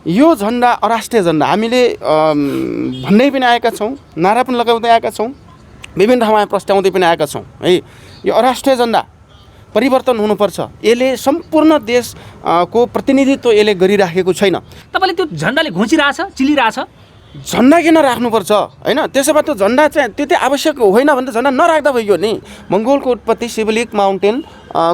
यो झन्डा अराष्ट्रिय झन्डा हामीले भन्दै पनि आएका छौँ, नारा पनि लगाउँदै आएका छौँ, विभिन्न ठाउँमा प्रस्ताउँदै पनि आएका छौँ है। यो अराष्ट्रिय झन्डा परिवर्तन हुनुपर्छ। यसले सम्पूर्ण देशको प्रतिनिधित्व यसले गरिराखेको छैन। तपाईँले त्यो झन्डाले घोचिरहेछ, चिलिरहेछ, झन्डा किन राख्नुपर्छ होइन? त्यसो भए त्यो झन्डा चाहिँ त्यति आवश्यक होइन भने त झन्डा नराख्दा भइयो नि। मङ्गोलको उत्पत्ति सिभलिक माउन्टेन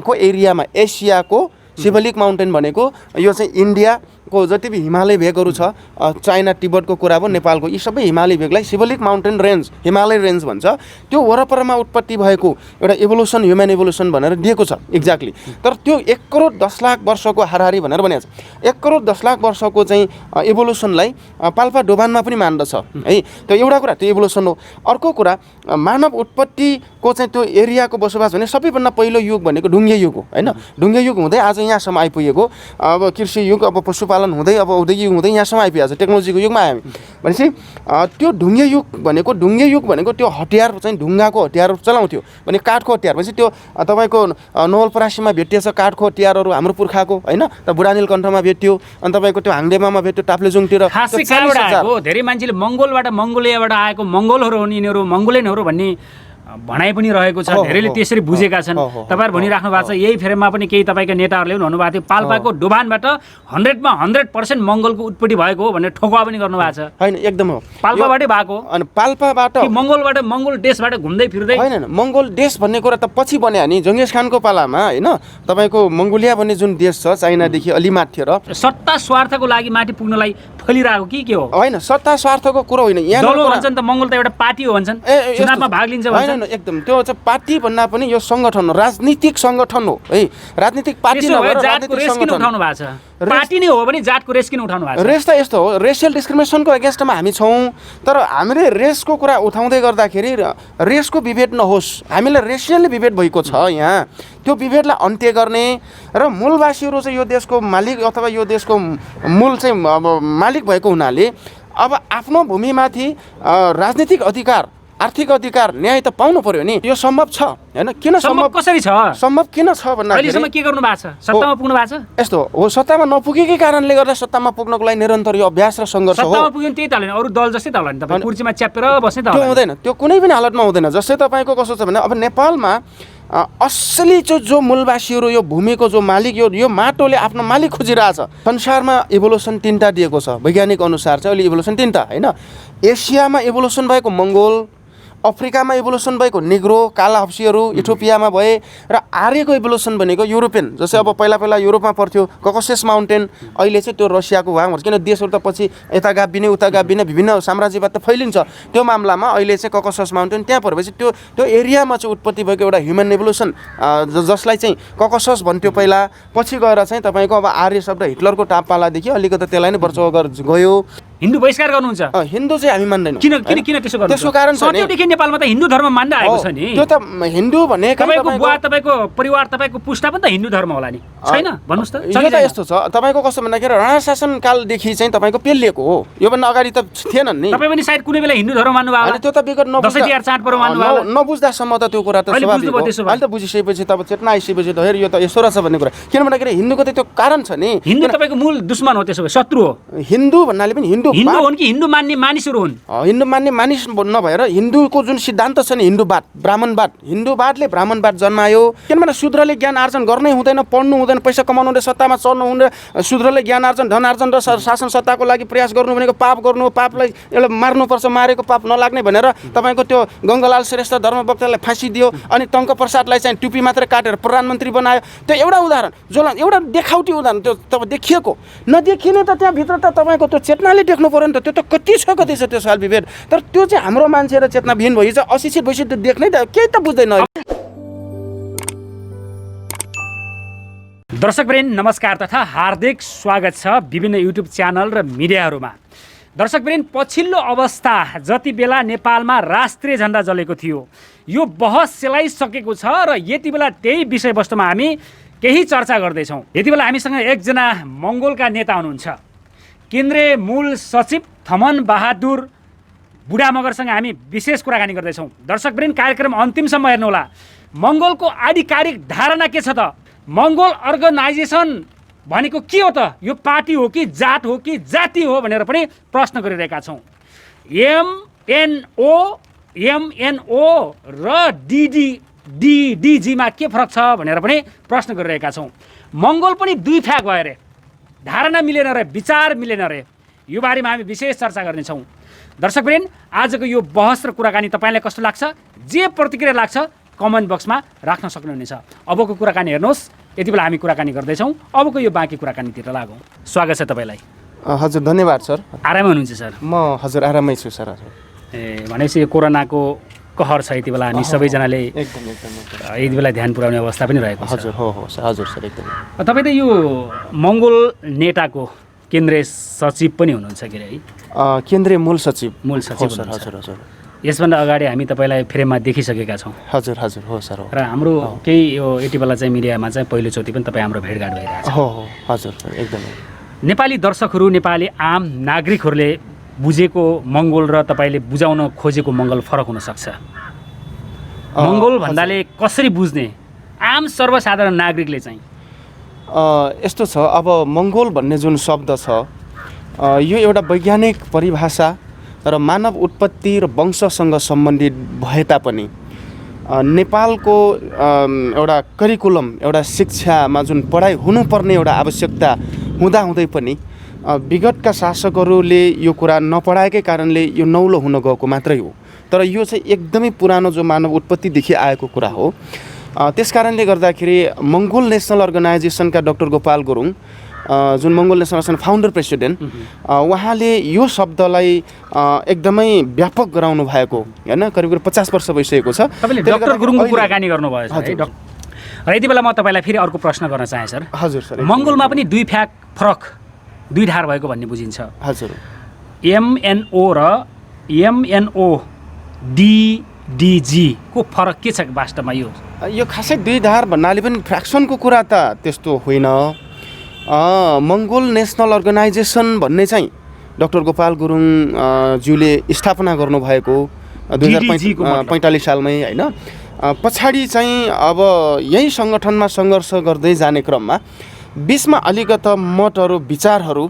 को एरियामा, एसियाको सिभलिक माउन्टेन भनेको यो चाहिँ इन्डियाको जति पनि हिमालय भेगहरू छ, चाइना तिब्बतको कुरा भयो, नेपालको, यी सबै हिमालय भेगलाई Shivalik mountain range, Himalaya range भन्छ। त्यो वरपरमा उत्पत्ति भएको एउटा इभोल्युसन, ह्युमन इभोल्युसन भनेर दिएको छ एक्ज्याक्टली। तर त्यो 1 करोड 10 लाख वर्षको हाराहारी भनेर भनेको छ। 1 करोड 10 लाख वर्षको चाहिँ इभोल्युसनलाई पाल्पा डोभानमा पनि मान्दछ है। त्यो एउटा कुरा, त्यो इभोल्युसन हो। अर्को कुरा, मानव उत्पत्तिको चाहिँ त्यो एरियाको बसोबास भने सबैभन्दा पहिलो युग भनेको ढुङ्गे युग हो होइन। ढुङ्गे युग हुँदै आज यहाँसम्म आइपुगेको, अब कृषि युग, अब पशुपालन हुँदै, अब औद्योगिक युग हुँदै यहाँसम्म आइपुगेको छ, टेक्नोलोजीको युगमा आयो भनेपछि त्यो ढुङ्गे युग भनेको त्यो हतियार चाहिँ ढुङ्गाको हतियार चलाउँथ्यो भने काठको हतियार भनेपछि त्यो तपाईँको नवलपरासीमा भेटिएछ काठको हतियारहरू हाम्रो पुर्खाको होइन। त बुढानीलकण्ठमा भेट्यो, अनि तपाईँको त्यो हाङडेमामा भेट्यो, टाप्लेजुङतिर। धेरै मान्छेले मङ्गोलियाबाट आएको मङ्गोलहरू हुन्, यिनीहरू मङ्गोलियनहरू भन्ने भनाइ पनि रहेको छ। धेरैले त्यसरी बुझेका छन्। तपाईँहरू भनिराख्नु भएको छ। यही फ्रेममा पनि केही तपाईँका नेताहरूले पनि भन्नुभएको थियो पाल्पाको डोभानबाट 100मा 100% मङ्गोलको उत्पत्ति भएको हो भनेर ठोकुवा पनि गर्नुभएको छ। होइन, एकदम हो, पाल्पाबाटै भएको। अनि पाल्पाबाट मङ्गोलबाट, मङ्गोल देशबाट घुम्दै फिर्दै होइन, मङ्गोल देश भन्ने कुरा त पछि बन्यो नि जङ्गेज खानको पालामा होइन। तपाईँको मङ्गोलिया भन्ने जुन देश छ चाइनादेखि अलि माथि र सत्ता स्वार्थको लागि माथि पुग्नलाई फैलिरहेको के हो? होइन, सत्ता स्वार्थको कुरो होइन। यहाँ भन्छन् त मङ्गोल त एउटा पार्टी हो भन्छन्, चुनावमा भाग लिन्छ भन्छन्। एकदम त्यो चाहिँ पार्टी भन्दा पनि यो सङ्गठन हो, राजनीतिक सङ्गठन हो है। राजनीतिक पार्टी नभएर राजनीतिक सङ्गठन उठाउनु भएको छ। पार्टी नै हो भने जातको रेस किन उठाउनु भएको छ? रेस त यस्तो हो, रेसियल डिस्क्रिमिनेसनको एगेन्स्टमा हामी छौँ। तर हामीले रेसको कुरा उठाउँदै गर्दाखेरि रेसको विभेद नहोस्। हामीलाई रेसियली विभेद भएको छ यहाँ। त्यो विभेदलाई अन्त्य गर्ने र मूलवासीहरू चाहिँ यो देशको मालिक अथवा यो देशको मूल चाहिँ मालिक भएको हुनाले अब आफ्नो भूमिमाथि राजनीतिक अधिकार, आर्थिक अधिकार, न्याय त पाउनु पर्यो नि। यो सम्भव छ होइन? किन सम्भव, कसरी छ सम्भव, किन छ भन्दाखेरि अहिलेसम्म के गर्नु भएको छ? सत्तामा पुग्नु भएको छ? यस्तो हो, सत्तामा नपुगेकै कारणले गर्दा सत्तामा पुग्नको लागि निरन्तर यो अभ्यास र सङ्घर्ष हो। सत्तामा पुग्यो त्यही त होइन, अरू दल जस्तै त होला नि, तपाईँ कुर्सीमा च्यापेर बस्ने त त्यो हुँदैन, त्यो कुनै पनि हालतमा हुँदैन। जस्तै तपाईँको कस्तो छ भने अब नेपालमा असली जो मूलवासीहरू, यो भूमिको जो मालिक, यो माटोले आफ्नो मालिक खोजिरहेछ। संसारमा इभोल्युसन 3टा दिएको छ वैज्ञानिक अनुसार चाहिँ। अहिले इभोल्युसन 3टा होइन। एसियामा इभोल्युसन भएको मङ्गोल, अफ्रिकामा इभोल्युसन भएको निग्रो, काला हप्सीहरू, इथियोपियामा भए, र आर्यको इभोल्युसन भनेको युरोपियन। जस्तै अब पहिला युरोपमा पर्थ्यो ककसेस माउन्टेन, अहिले चाहिँ त्यो रसियाको वाङ भन्छ। किन देशहरू त पछि यता गाभिने उता गाभिने विभिन्न साम्राज्यवाद त फैलिन्छ। त्यो मामलामा अहिले चाहिँ ककसेस माउन्टेन त्यहाँ परेपछि त्यो एरियामा चाहिँ उत्पत्ति भएको एउटा ह्युमन इभोल्युसन, जसलाई चाहिँ ककसस भन्थ्यो पहिला, पछि गएर चाहिँ तपाईँको अब आर्य शब्द हिटलरको टापालादेखि अलिकति त्यसलाई नै वर्चस्व गरेर गयो। हिन्दू बहिष्कार गर्नुहुन्छ? हिन्दू चाहिँ हामी मान्दैनौँ। किन त्यसो गर्नु? त्यसको कारण सधैँदेखि नेपालमा त हिन्दू धर्म मान्दै आएको छ नि। त्यो त हिन्दू भनेको तपाईँको बुवा, तपाईँको परिवार, तपाईँको पुस्ता पनि त हिन्दू धर्म होला नि, छैन? भन्नुहोस् त। यो त यस्तो छ, तपाईँको कस्तो भन्दाखेरि राणा शासनकालदेखि चाहिँ तपाईँको पेलिएको हो। योभन्दा अगाडि त थिएनन् नि। तपाईँ पनि सायद कुनै बेला हिन्दू धर्म मान्नु भयो? त्यो त विगत नबुझ्दासम्म त त्यो कुरा त स्वाभाविक हो। अहिले त बुझिसकेपछि त अब चेतना आइसकेपछि त हेर यो त यसो रहेछ भन्ने कुरा। किन भन्दाखेरि हिन्दूको त त्यो कारण छ नि। हिन्दू तपाईँको मूल दुश्मन हो, त्यसो भए शत्रु हो। हिन्दू भन्नाले पनि हिन्दू हुन् कि हिन्दू मान्ने मानिसहरू हुन्? हिन्दू मान्ने मानिस नभएर हिन्दूको जुन सिद्धान्त छ नि, हिन्दूवाद, ब्राह्मणवाद, हिन्दूवादले ब्राह्मणवाद जन्मायो। किनभने शूद्रले ज्ञान आर्जन गर्नै हुँदैन, पढ्नु हुँदैन, पैसा कमाउनु हुँदैन, सत्तामा चढ्नु हुँदैन। शूद्रले ज्ञान आर्जन, धन आर्जन र शासन सत्ताको लागि प्रयास गर्नु भनेको पाप गर्नु हो। पापलाई एउटा मार्नुपर्छ, मारेको पाप नलाग्ने भनेर तपाईँको त्यो गङ्गालाल श्रेष्ठ धर्मभक्तलाई फाँसी दियो। अनि टङ्क प्रसादलाई चाहिँ टुपी मात्रै काटेर प्रधानमन्त्री बनायो। त्यो एउटा उदाहरण, जसलाई एउटा देखाउटी उदाहरण, त्यो तपाईँ देखिएको नदेखिने त त्यहाँभित्र त तपाईँको त्यो चेतनाले देख्नु पऱ्यो नि त। त्यो त कति छ त्यो साल विभेद। तर त्यो चाहिँ हाम्रो मान्छे र चेतनाविहीन भइन्छ, अशिक्षित भइसक्यो, त्यो देख्नै त केही त बुझ्दैन। दर्शकवृन्द नमस्कार तथा हार्दिक स्वागत छ विभिन्न युट्युब च्यानल र मिडियाहरूमा। दर्शकवृन्द, पछिल्लो अवस्था जति बेला नेपालमा राष्ट्रिय झण्डा जलेको थियो, यो बहस सेलाइसकेको छ र यति बेला त्यही विषयवस्तुमा हामी केही चर्चा गर्दैछौँ। यति बेला हामीसँग एकजना मङ्गोलका नेता हुनुहुन्छ, केन्द्रीय मूल सचिव थमन बहादुर बुढामगरसँग हामी विशेष कुराकानी गर्दैछौँ। दर्शकवृन्द, कार्यक्रम अन्तिमसम्म हेर्नुहोला। मङ्गोलको आधिकारिक धारणा के छ त? मङ्गोल अर्गनाइजेसन भनेको के हो त? यो पार्टी हो कि जात हो कि जाति हो भनेर पनि प्रश्न गरिरहेका छौँ। एमएनओ र डिडीजीमा के फरक छ भनेर पनि प्रश्न गरिरहेका छौँ। मङ्गोल पनि दुई फ्याक भयो रे, धारणा मिलेन रे, विचार मिलेन रे। यो बारेमा हामी विशेष चर्चा गर्नेछौँ। दर्शकवृन्द, आजको यो बहस र कुराकानी तपाईँलाई कस्तो लाग्छ, जे प्रतिक्रिया लाग्छ कमेन्ट बक्समा राख्न सक्नुहुनेछ। अबको कुराकानी हेर्नुहोस्, यति बेला हामी कुराकानी गर्दैछौँ। अबको यो बाँकी कुराकानीतिर लागौँ। स्वागत छ तपाईँलाई। हजुर धन्यवाद सर। आरामै हुनुहुन्छ सर? म हजुर आरामै छु सर। हजुर भनेपछि यो कोरोनाको कहर छ, यति बेला हामी सबैजनाले यति बेला ध्यान पुर्याउने अवस्था पनि रहेको छ। हजुर हो सर। हजुर सर एकदमै। तपाईँ त यो मङ्गोल नेटाको केन्द्रीय सचिव पनि हुनुहुन्छ के अरे है? केन्द्रीय मूल सचिव सर। हजुर हजुर हजुर। यसभन्दा अगाडि हामी तपाईँलाई फ्रेममा देखिसकेका छौँ। हजुर हजुर हो सर। र हाम्रो केही यो यति बेला चाहिँ मिडियामा चाहिँ पहिलोचोटि पनि तपाईँ हाम्रो भेटघाट भइरहेको छ। हो हजुर सर एकदमै। नेपाली दर्शकहरू, नेपाली आम नागरिकहरूले बुझेको मङ्गोल र तपाईँले बुझाउन खोजेको मङ्गोल फरक हुनसक्छ। मङ्गोल भन्दाले कसरी बुझ्ने आम सर्वसाधारण नागरिकले चाहिँ? यस्तो छ, अब मङ्गोल भन्ने जुन शब्द छ यो एउटा वैज्ञानिक परिभाषा र मानव उत्पत्ति र वंशसँग सम्बन्धित भए तापनि नेपालको एउटा करिकुलम, एउटा शिक्षामा जुन पढाइ हुनुपर्ने एउटा आवश्यकता हुँदाहुँदै पनि विगतका शासकहरूले यो कुरा नपढाएकै कारणले यो नौलो हुन गएको मात्रै हो। तर यो चाहिँ एकदमै पुरानो जो मानव उत्पत्तिदेखि आएको कुरा हो। त्यस कारणले गर्दाखेरि मङ्गोल नेसनल अर्गनाइजेसनका डाक्टर गोपाल गुरुङ, जुन मङ्गोल नेसनल अर्गनाइजेसन फाउन्डर प्रेसिडेन्ट, उहाँले यो शब्दलाई एकदमै व्यापक गराउनु भएको होइन, करिब 50 वर्ष भइसकेको छ। तपाईँले डाक्टर गुरुङको कुराकानी गर्नुभयो है। र यति बेला म तपाईँलाई फेरि अर्को प्रश्न गर्न चाहेँ सर। हजुर सर। मङ्गोलमा पनि दुई फ्याक फरक, दुई ढार भएको भन्ने बुझिन्छ। हजुर। एमएनओ र एमएनओ डिडिजी को फरक के छ वास्तवमा? यो खासै दुई धार भन्नाले पनि फ्र्याक्सनको कुरा त त्यस्तो होइन। मङ्गोल नेसनल अर्गनाइजेसन भन्ने चाहिँ डाक्टर गोपाल गुरुङ ज्यूले स्थापना गर्नुभएको 2045 सालमै होइन। पछाडि चाहिँ अब यही सङ्गठनमा सङ्घर्ष गर्दै जाने क्रममा बिचमा अलिकता मतहरू, विचारहरू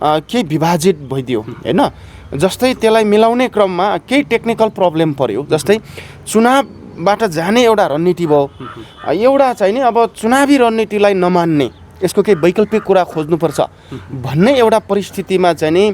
केही विभाजित भइदियो होइन। जस्तै त्यसलाई मिलाउने क्रममा केही टेक्निकल प्रब्लम पर्यो। जस्तै चुनावबाट जाने एउटा रणनीति भयो, एउटा चाहिँ नि अब चुनावी रणनीतिलाई नमान्ने, यसको केही वैकल्पिक कुरा खोज्नुपर्छ भन्ने एउटा परिस्थितिमा चाहिँ नि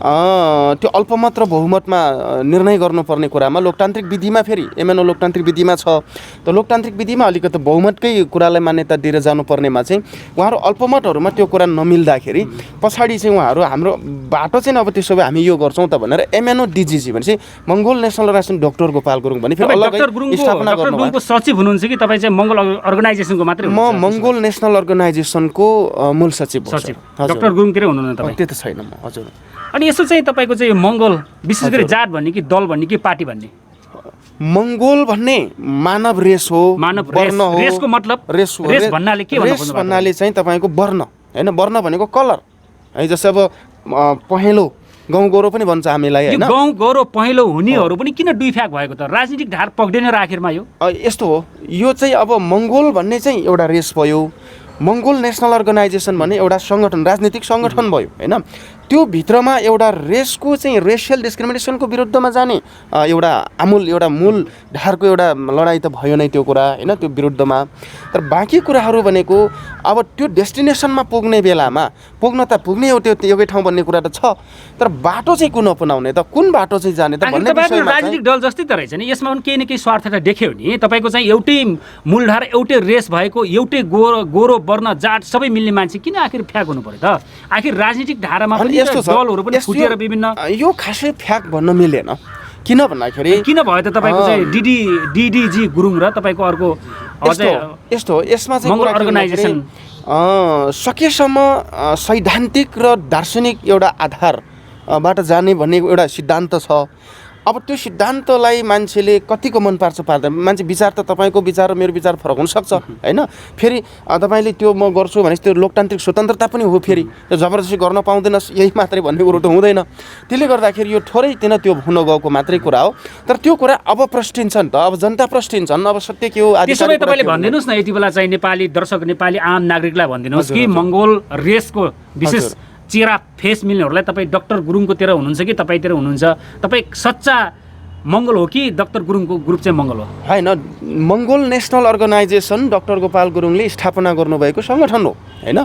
त्यो अल्पमत र बहुमतमा निर्णय गर्नुपर्ने कुरामा लोकतान्त्रिक विधिमा फेरि एमएनओ लोकतान्त्रिक विधिमा छ। त लोकतान्त्रिक विधिमा अलिकति बहुमतकै कुरालाई मान्यता दिएर जानुपर्नेमा चाहिँ उहाँहरू अल्पमतहरूमा त्यो कुरा नमिल्दाखेरि पछाडि चाहिँ उहाँहरू हाम्रो बाटो चाहिँ अब त्यसो भए हामी यो गर्छौँ त भनेर एमएनओ डिजिजी भनेपछि Mongol national organisation doctor Gopal Gurung भने फेरि अलग्गै स्थापना गर्नुभयो। सचिव हुनुहुन्छ कि तपाईँ चाहिँ मङ्गोल अर्गनाइजेसनको मात्रै? म मङ्गोल नेसनल अर्गनाइजेसनको मूल सचिव। डाक्टर गुरुङतिरै हुनुहुन्न तपाईँ? त्यो त छैन म। हजुर। अनि यसो चाहिँ तपाईँको चाहिँ मङ्गोल विशेष गरी जात भन्ने कि दल भन्ने कि पार्टी भन्ने? मङ्गोल भन्ने मानव रेस हो, मानव वर्ण हो। रेसको मतलब रेस भन्नाले के भन्नु खोज्नु? भन्नाले चाहिँ तपाईँको वर्ण होइन, वर्ण भनेको कलर है। जस्तै अब पहेँलो गाउँ गौरव पनि भन्छ हामीलाई होइन। गाउँ गौरव पहेँलो हुनेहरू पनि किन दुई फ्याक भएको त? राजनीतिक ढाड पक्दैन र आखिरमा यस्तो हो। यो चाहिँ अब मङ्गोल भन्ने चाहिँ एउटा रेस भयो, मङ्गोल नेसनल अर्गनाइजेसन भन्ने एउटा सङ्गठन, राजनीतिक सङ्गठन भयो होइन। त्यो भित्रमा एउटा रेसको चाहिँ रेसियल डिस्क्रिमिनेसनको विरुद्धमा जाने एउटा मूल ढाडको एउटा लडाइँ त भयो नै त्यो कुरा होइन, त्यो विरुद्धमा। तर बाँकी कुराहरू भनेको अब त्यो डेस्टिनेसनमा पुग्ने बेलामा पुग्न त पुग्ने हो, त्यो एउटै ठाउँ भन्ने कुरा त छ। तर बाटो चाहिँ कुन अपनाउने त, कुन बाटो चाहिँ जाने त भन्ने विषयमा राजनीतिक दल जस्तै त रहेछ नि। यसमा पनि केही न केही स्वार्थ त देख्यो नि। तपाईँको चाहिँ एउटै मूलधार, एउटै रेस भएको, एउटै गोरो वर्ण जात सबै मिल्ने मान्छे किन आखिर फ्याक हुनु पर्यो त? आखिर राजनीतिक धारामा पनि यस्तो दलहरू पनि फुटेर विभिन्न, यो खासै फ्याक भन्न मिलेन। किन भन्दाखेरि किन भयो त तपाईँको चाहिँ डिडिजी गुरुङ र तपाईँको अर्को यस्तो हो। यसमा चाहिँ अर्गनाइजेसन सकेसम्म सैद्धान्तिक र दार्शनिक एउटा आधारबाट जाने भन्ने एउटा सिद्धान्त छ। अब त्यो सिद्धान्तलाई मान्छेले कतिको मन पार्छ पार्दैन, मान्छे विचार त तपाईँको विचार र मेरो विचार फरक हुनसक्छ होइन। फेरि तपाईँले त्यो म गर्छु भने त्यो लोकतान्त्रिक स्वतन्त्रता पनि हो, फेरि त्यो जबरजस्ती गर्न पाउँदैनस् यही मात्रै भन्ने कुरो त हुँदैन। त्यसले गर्दाखेरि यो थोरै किन त्यो हुन गएको मात्रै कुरा हो। तर त्यो कुरा अब प्रश्टिन्छ नि त, अब जनता प्रश्टिन्छन्, अब सत्य के हो त्यसो भए तपाईँले भनिदिनुहोस् न यति बेला चाहिँ नेपाली दर्शक नेपाली आम नागरिकलाई भनिदिनुहोस् कि मङ्गोल रेसको विशेष चेहरा फेस मिल्नेहरूलाई तपाईँ डाक्टर गुरुङकोतिर हुनुहुन्छ कि तपाईँतिर हुनुहुन्छ? तपाईँ सच्चा मङ्गोल हो कि डाक्टर गुरुङको ग्रुप चाहिँ मङ्गोल हो? होइन, मङ्गोल नेसनल अर्गनाइजेसन डाक्टर गोपाल गुरुङले स्थापना गर्नुभएको सङ्गठन हो होइन।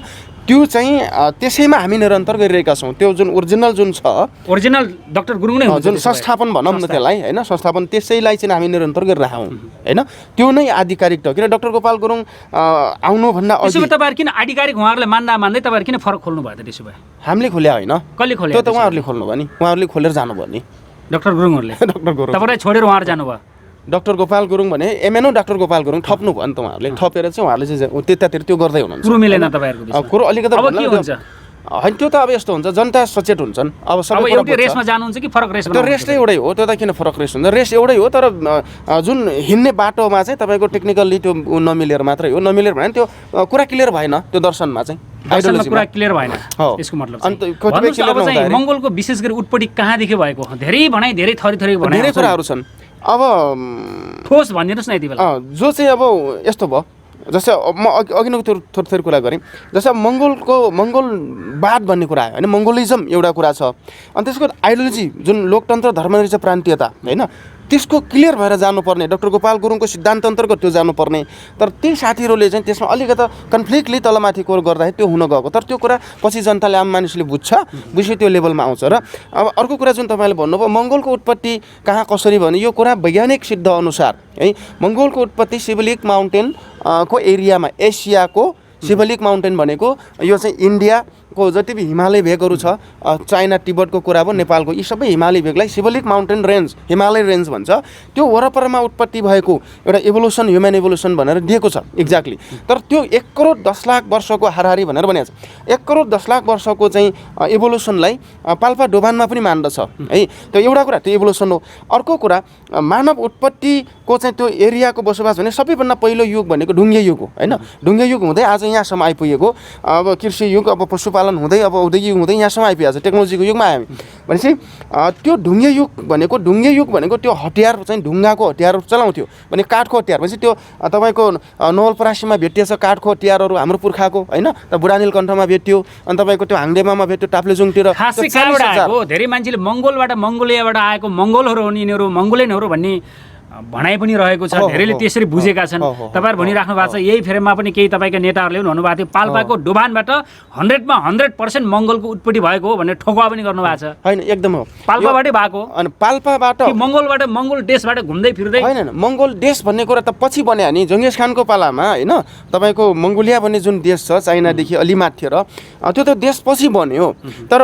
त्यो चाहिँ त्यसैमा हामी निरन्तर गरिरहेका छौँ। त्यो जुन ओरिजिनल जुन छ, ओरिजिनल डाक्टर गुरुङ नै हुन्छ, जुन संस्थापन भनौँ न त्यसलाई होइन, संस्थापन त्यसैलाई चाहिँ हामी निरन्तर गरिरहेका हौँ होइन। त्यो नै आधिकारिक त, किन डाक्टर गोपाल गुरुङ आउनुभन्दा त्यसो भए तपाईँहरू किन आधिकारिक उहाँहरूले मान्दा मान्दै तपाईँहरू किन फरक खोल्नु भयो त? त्यसो भए हामीले खोल्या होइन, कसले खोल्यो? त्यो त उहाँहरूले खोल्नु भयो नि, उहाँहरूले खोलेर जानुभयो नि डाक्टर गुरुङहरूले। डाक्टर गुरुङ तपाईँलाई छोडेर उहाँहरू जानुभयो? डाक्टर गोपाल गुरुङ भने एमएनओ डाक्टर गोपाल गुरुङ थप्नु भयो नि त उहाँहरूले, थपेर चाहिँ उहाँहरूले चाहिँ त्यतातिर त्यो गर्दै हुनुहुन्छ। कुरो मिलेन तपाईँहरूको कुरो अलिकति अब के हुन्छ? होइन, त्यो त अब यस्तो हुन्छ, जनता सचेत हुन्छन्। अब सबै एउटै रेसमा जानुहुन्छ कि फरक रेस? त्यो रेस त एउटै हो, त्यो त किन फरक रेस हुन्छ, रेस एउटै हो। तर जुन हिँड्ने बाटोमा चाहिँ तपाईँको टेक्निकल्ली त्यो नमिलेर मात्रै हो। नमिलेर भने त्यो कुरा क्लियर भएन, त्यो दर्शनमा चाहिँ कुरा क्लियर भएन यसको मतलब। मङ्गोलको विशेष गरी उत्पत्ति कहाँदेखि भएको? धेरै भनाइ, धेरै थरी भनाइ, धेरै कुराहरू छन्। अब ठोस भनिदिनुहोस् न यति बेला। जो चाहिँ अब यस्तो भयो, जस्तै म अघि नै थोरै कुरा गरेँ, जस्तै मङ्गोलवाद भन्ने कुरा आयो होइन, मङ्गोलिजम एउटा कुरा छ। अनि त्यसको आइडियोलोजी जुन लोकतन्त्र धर्मनिरपेक्ष प्रान्तीयता होइन, त्यसको क्लियर भएर जानुपर्ने, डाक्टर गोपाल गुरुङको सिद्धान्त अन्तर्गत त्यो जानुपर्ने। तर ती साथीहरूले चाहिँ त्यसमा अलिकति कन्फ्लिक्टली तलमाथि कुरो गर्दाखेरि त्यो हुन गएको। तर त्यो कुरा पछि जनताले, आम मानिसले बुझ्यो, त्यो लेभलमा आउँछ। र अब अर्को कुरा जुन तपाईँले भन्नुभयो मङ्गोलको उत्पत्ति कहाँ कसरी भने, यो कुरा वैज्ञानिक सिद्ध अनुसार है, मङ्गोलको उत्पत्ति सिभलिक माउन्टेन को एरियामा, एसियाको सिभलिक माउन्टेन भनेको यो चाहिँ इन्डियाको जति पनि हिमालय भेगहरू छ, चाइना तिब्बतको कुरा भयो, नेपालको, यी सबै हिमालय भेगलाई Shivalik mountain range, Himalaya range भन्छ। त्यो वरपरमा उत्पत्ति भएको एउटा एभोल्युसन, ह्युमन एभोल्युसन भनेर दिएको छ एक्ज्याक्टली। तर त्यो 1 करोड 10 लाख वर्षको हाराहारी भनेर भनेको छ। 1 करोड 10 लाख वर्षको चाहिँ एभोल्युसनलाई पाल्पा डोभानमा पनि मान्दछ है। त्यो एउटा कुरा, त्यो एभोल्युसन हो। अर्को कुरा, मानव उत्पत्तिको चाहिँ त्यो एरियाको बसोबास भने सबैभन्दा पहिलो युग भनेको ढुङ्गे युग हो होइन। ढुङ्गे युग हुँदै आज यहाँसम्म आइपुगेको, अब कृषि युग, अब पशुपालन हुँदै, अब औद्योगिक युग हुँदै यहाँसम्म आइपुगेको छ, टेक्नोलोजीको युगमा आयो भनेपछि त्यो ढुङ्गे युग भनेको त्यो हतियार चाहिँ ढुङ्गाको हतियार चलाउँथ्यो भने, काठको हतियार भनेपछि त्यो तपाईँको नवलपरासीमा भेटिएछ काठको हतियारहरू हाम्रो पुर्खाको होइन। त बुढानीलकण्ठमा भेट्यो, अनि तपाईँको त्यो हाङडेमामा भेट्यो, टाप्लेजुङतिर। धेरै मान्छेले मङ्गोलबाट, मङ्गोलियाबाट आएको मङ्गोलहरू हो यिनीहरू, मङ्गोलियनहरू भन्ने भनाइ पनि रहेको छ। धेरैले त्यसरी बुझेका छन्। तपाईँहरू भनिराख्नु भएको छ, यही फेरमा पनि केही तपाईँका नेताहरूले पनि भन्नुभएको थियो पाल्पाको डोभानबाट 100मा 100% मङ्गोलको उत्पत्ति भएको हो भनेर ठोकुवा पनि गर्नुभएको छ। होइन, एकदम हो, पाल्पाबाटै भएको। अनि पाल्पाबाट मङ्गोलबाट, मङ्गोल देशबाट घुम्दै फिर्दै होइन, मङ्गोल देश भन्ने कुरा त पछि बन्यो नि, जङ्गेज खानको पालामा होइन। तपाईँको मङ्गोलिया भन्ने जुन देश छ चाइनादेखि अलि माथि र त्यो त देश पछि बन्यो। तर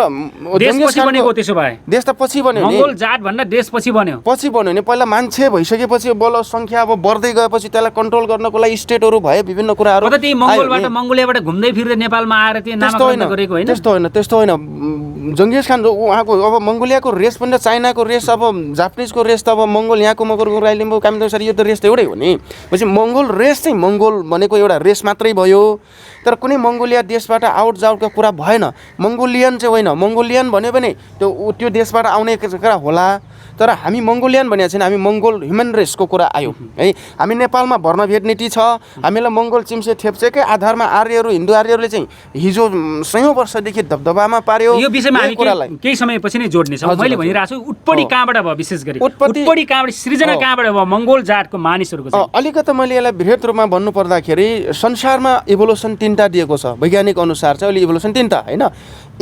त्यसो भए देश त पछि बन्यो नि, मङ्गोल जात भन्दा देश पछि बन्यो नि। पहिला मान्छे भइसकेपछि बल सङ्ख्या अब बढ्दै गएपछि त्यसलाई कन्ट्रोल गर्नको लागि स्टेटहरू भए, विभिन्न कुराहरू। त्यही मङ्गोलबाट, मङ्गोलियाबाट घुम्दै फिर्दै नेपालमा आएर त्यो नामकरण गरेको होइन? त्यस्तो होइन। जङ्गेज खान उहाँको अब मङ्गोलियाको रेस पनि चाइनाको रेस, अब जापानिजको रेस त अब मङ्गोल, यहाँको मगर राई लिम्बू कामिदो सर, यो त रेस त एउटै हो नि। पछि मङ्गोल रेस चाहिँ मङ्गोल भनेको एउटा रेस मात्रै भयो। तर कुनै मङ्गोलिया देशबाट आउट जाउटको कुरा भएन। मङ्गोलियन चाहिँ होइन, मङ्गोलियन भन्यो भने त्यो देशबाट आउने कुरा होला। तर हामी मङ्गोलियन भनेको छैन, हामी मङ्गोल ह्युमन रेसको कुरा आयो है। हामी नेपालमा भर्नभेट नीति छ, हामीलाई मङ्गोल चिम्से थेप्सेकै आधारमा आर्यहरू, हिन्दू आर्यहरूले चाहिँ हिजो 100औं वर्षदेखि दबदबामा पार्यो। यो विषयमा हामी केही समयपछि नै जोड्नेछौँ। मैले भनिरहेको छु उत्पत्ति कहाँबाट भयो, विशेष गरी उत्पत्ति कहाँबाट, सृजना कहाँबाट भयो मङ्गोल जातको मानिसहरूको? अलिकति मैले यसलाई बृहत रूपमा भन्नुपर्दाखेरि संसारमा इभोल्युसन 3टा दिएको छ वैज्ञानिक अनुसार चाहिँ। अहिले इभोल्युसन 3टा होइन।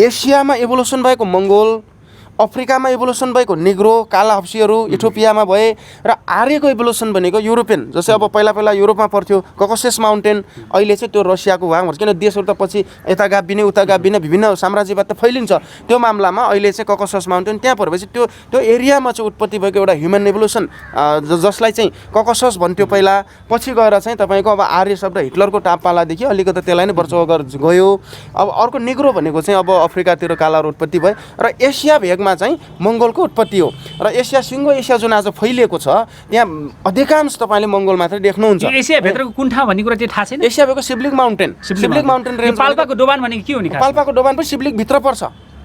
एसियामा इभोल्युसन भएको मङ्गोल, अफ्रिकामा इभोल्युसन भएको निग्रो, काला हप्सीहरू इथियोपियामा भए, र आर्यको इभोल्युसन भनेको युरोपियन। जस्तै अब पहिला युरोपमा पर्थ्यो ककसेस माउन्टेन, अहिले चाहिँ त्यो रसियाको भाग भन्छ। किन देशहरू त पछि यता गाभिने उता गाभिने विभिन्न साम्राज्यवाद त फैलिन्छ। त्यो मामलामा अहिले चाहिँ ककसस माउन्टेन त्यहाँ परेपछि त्यो एरियामा चाहिँ उत्पत्ति भएको एउटा ह्युमन इभोल्युसन, जसलाई चाहिँ ककसस भन्थ्यो पहिला, पछि गएर चाहिँ तपाईँको अब आर्य शब्द हिटलरको टापालादेखि अलिकति त्यसलाई नै वर्चस्व गरेर गयो। अब अर्को निग्रो भनेको चाहिँ अब अफ्रिकातिर कालाहरू उत्पत्ति भयो। र एसिया भेगमा युगमा चाहिँ मङ्गोलको उत्पत्ति हो र एसिया सिङ्गो एसिया जुन आज फैलिएको छ त्यहाँ अधिकांश तपाईँले मङ्गोल मात्रै देख्नुहुन्छ। एसियाभित्रको कुन ठाउँ भन्ने कुरा चाहिँ थाहा छैन। एसिया भएको सिब्लिक माउन्टेन रेन्ज। पाल्पाको डोबान भनेको के हो नि? पाल्पाको डोबान पनि सिब्लिक भित्र पर्छ।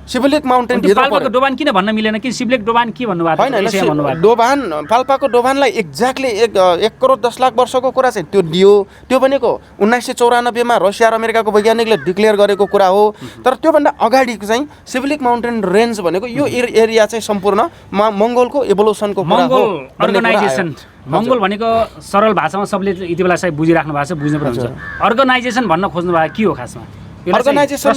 सिबलिक माउन्टेन भित्र पाल्पाको डोबान किन भन्न मिलेन कि सिबलिक डोबान के भन्नुभएको होइन? डोबान पाल्पाको डोबानलाई एक्ज्याक्टली 1 करोड 10 लाख वर्षको कुरा चाहिँ त्यो दियो। त्यो भनेको 1994 मा रसिया र अमेरिकाको वैज्ञानिकले डिक्लेयर गरेको कुरा हो। तर त्योभन्दा अगाडि चाहिँ सिबलिक माउन्टेन रेन्ज भनेको यो एरिया चाहिँ सम्पूर्ण मङ्गोलको एभोल्युसनको कुरा हो। अर्गनाइजेसन मङ्गोल भनेको सरल भाषामा सबले यति बेला चाहिँ बुझिराख्नु भएको छ, बुझ्नु पर्छ। अर्गनाइजेसन भन्न खोज्नु भएको के हो खासमा? अर्गनाइजेसन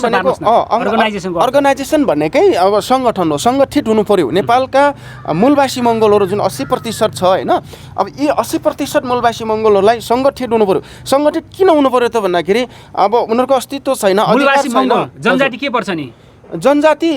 भनेकै अब सङ्गठन हो, सङ्गठित हुनु पर्यो। नेपालका मूलवासी मङ्गोलहरू जुन 80% छ होइन, अब यी 80% मूलवासी मङ्गोलहरूलाई सङ्गठित हुनु पर्यो। सङ्गठित किन हुनु पर्यो त भन्दाखेरि अब उनीहरूको अस्तित्व छैन, अधिकार छैन। जनजाति के पर्छ नि? जनजाति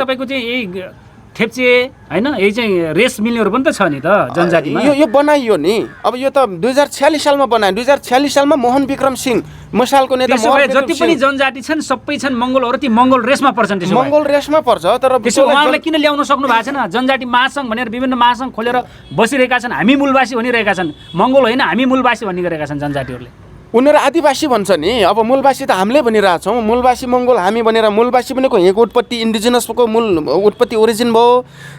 तपाईँको चाहिँ यही थेप्चे होइन, यही चाहिँ रेस मिल्नेहरू पनि त छ नि त जनजातिमा। यो बनाइयो नि, अब यो त 2046 सालमा बनायो। 2046 सालमा मोहन विक्रम सिंह मसालको नेता जति पनि जनजाति छन् सबै छन् मङ्गोलहरू, ती मङ्गोल रेसमा पर्छन्। त्यसो मङ्गोल रेसमा पर्छ। तर उहाँहरूले किन ल्याउन सक्नु भएको छैन? जनजाति महासङ्घ भनेर विभिन्न महासङ्घ खोलेर बसिरहेका छन्। हामी मूलवासी भनिरहेका छन्, मङ्गोल होइन हामी मूलवासी भनिरहेका छन् जनजातिहरूले। उनीहरू आदिवासी भन्छ नि। अब मूलवासी त हामीले भनिरहेछौँ, मूलवासी मङ्गोल हामी भनेर। मूलवासी भनेको यहाँको उत्पत्ति इन्डिजिनसको मूल उत्पत्ति ओरिजिन भयो।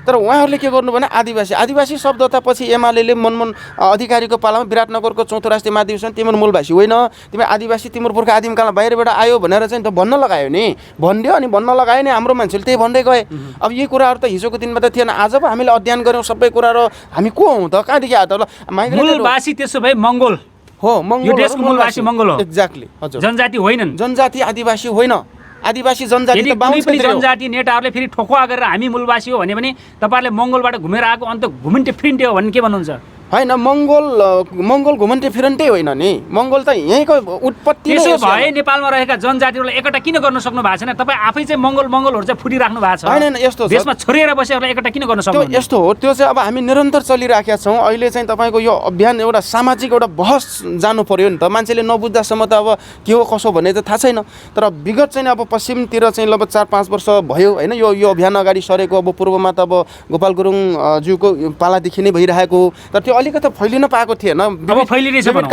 तर उहाँहरूले के गर्नु भने आदिवासी शब्द त पछि एमाले मनमोहन अधिकारीको पालामा विराटनगरको 4औं राष्ट्रिय महाधिवेशन तिम्रो मूलवासी होइन, तिमी आदिवासी, तिम्रो पुर्खा आदिमकालमा बाहिरबाट आयो भनेर चाहिँ त भन्न लगायो नि। भनिदियो अनि भन्न लगायो नि हाम्रो मान्छेले त्यही भन्दै गए। अब यी कुराहरू त हिजोको दिनमा त थिएन। आज पो हामीले अध्ययन गऱ्यौँ सबै कुराहरू। हामी को हौँ त? कहाँदेखि आयो त? मूलवासी त्यसो भए मङ्गोल हो, मङ्गोल देशको मूलवासी मङ्गोल हो। एक्ज्याक्टली हजुर। जनजाति होइनन्। जनजाति आदिवासी होइन। आदिवासी जनजाति त कुनै पनि जनजाति नेताहरूले फेरि ठोकुवा गरेर हामी मूलवासी हो भने तपाईँहरूले मङ्गोलबाट घुमेर आएको अन्त घुमिन्टे फिरिन्टे हो भन्ने के भन्नुहुन्छ? होइन, मङ्गोल घुमन्टे फिरन्टे होइन नि। मङ्गोल त यहीँको उत्पत्ति नै हो। त्यसो भए नेपालमा रहेका जनजातिहरूलाई एकटा किन गर्न सक्नु भएको छैन? तपाईँ आफै चाहिँ मङ्गोलहरू चाहिँ फुटिराख्नु भएको छ। होइन, यस्तो देशमा छोडेर बसेहरूलाई एकटा किन गर्न सक्नु? यस्तो हो, त्यो चाहिँ अब हामी निरन्तर चलिराखेका छौँ। अहिले चाहिँ तपाईँको यो अभियान एउटा सामाजिक एउटा बहस जानु पर्यो नि त। मान्छेले नबुझ्दासम्म त अब के हो कसो भन्ने त थाहा छैन। तर विगत चाहिँ अब पश्चिमतिर चाहिँ लगभग 4-5 वर्ष भयो होइन यो अभियान अगाडि सरेको। अब पूर्वमा त अब गोपाल गुरुङ ज्यूको पालादेखि नै भइरहेको। तर त्यो अलिकति फैलिन पाएको थिएन। अब फैलिरहेछ अब